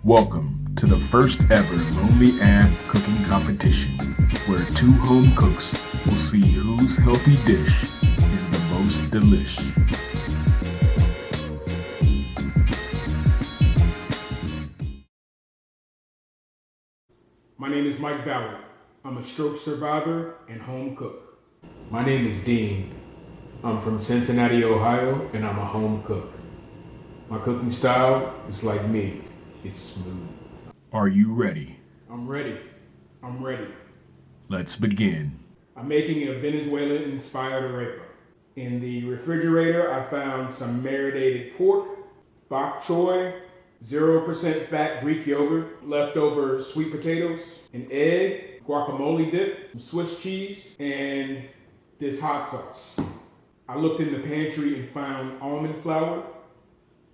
Welcome to the first ever Lonely Ab cooking competition, where two home cooks will see whose healthy dish is the most delish. My name is Mike Ballard. I'm a stroke survivor and home cook. My name is Dean. I'm from Cincinnati, Ohio, and I'm a home cook. My cooking style is like me. It's smooth. Are you ready? I'm ready. Let's begin. I'm making a Venezuelan-inspired arepa. In the refrigerator, I found some marinated pork, bok choy, 0% fat Greek yogurt, leftover sweet potatoes, an egg, guacamole dip, some Swiss cheese, and this hot sauce. I looked in the pantry and found almond flour,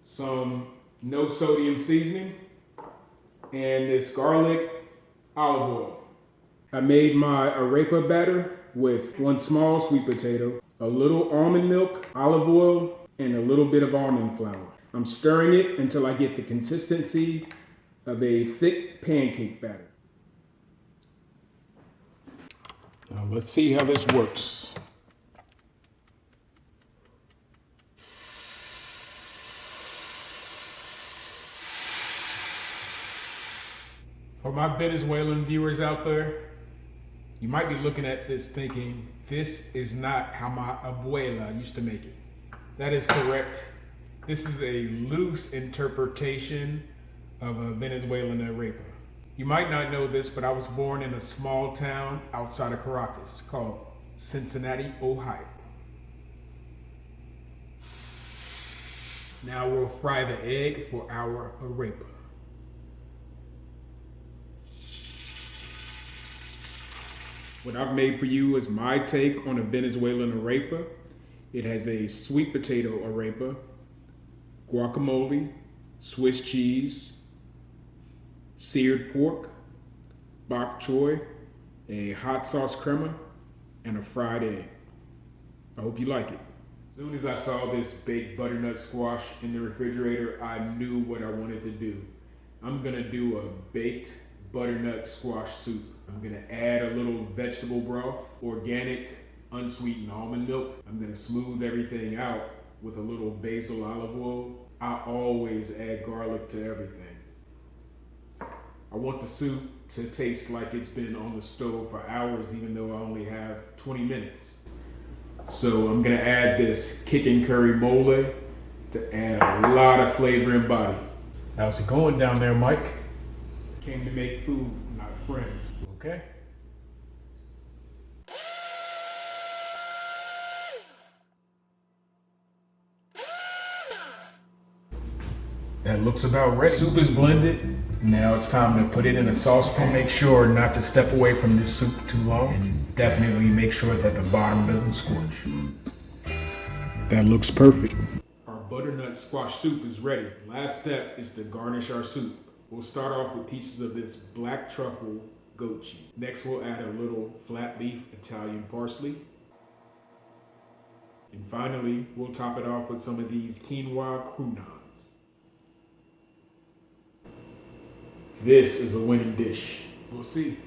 some no sodium seasoning, and this garlic olive oil. I made my arepa batter with one small sweet potato, a little almond milk, olive oil, and a little bit of almond flour. I'm stirring it until I get the consistency of a thick pancake batter. Now let's see how this works. For my Venezuelan viewers out there, you might be looking at this thinking, this is not how my abuela used to make it. That is correct. This is a loose interpretation of a Venezuelan arepa. You might not know this, but I was born in a small town outside of Caracas called Cincinnati, Ohio. Now we'll fry the egg for our arepa. What I've made for you is my take on a Venezuelan arepa. It has a sweet potato arepa, guacamole, Swiss cheese, seared pork, bok choy, a hot sauce crema, and a fried egg. I hope you like it. As soon as I saw this baked butternut squash in the refrigerator, I knew what I wanted to do. I'm gonna do a baked butternut squash soup. I'm gonna add a little vegetable broth, organic, unsweetened almond milk. I'm gonna smooth everything out with a little basil olive oil. I always add garlic to everything. I want the soup to taste like it's been on the stove for hours, even though I only have 20 minutes. So I'm gonna add this kicking curry mole to add a lot of flavor and body. How's it going down there, Mike? Came to make food, not friends, okay? That looks about ready. Soup is blended. Now it's time to put it in a saucepan. Make sure not to step away from this soup too long. And definitely make sure that the bottom doesn't scorch. That looks perfect. Our butternut squash soup is ready. Last step is to garnish our soup. We'll start off with pieces of this black truffle goat cheese. Next, we'll add a little flat leaf Italian parsley. And finally, we'll top it off with some of these quinoa croutons. This is a winning dish. We'll see.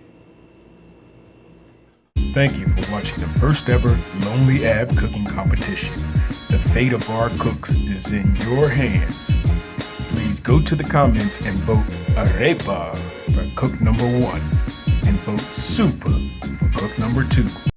Thank you for watching the first ever Lonely Ab cooking competition. The fate of our cooks is in your hands. Please go to the comments and vote arepa for cook number 1 and vote soup for cook number 2.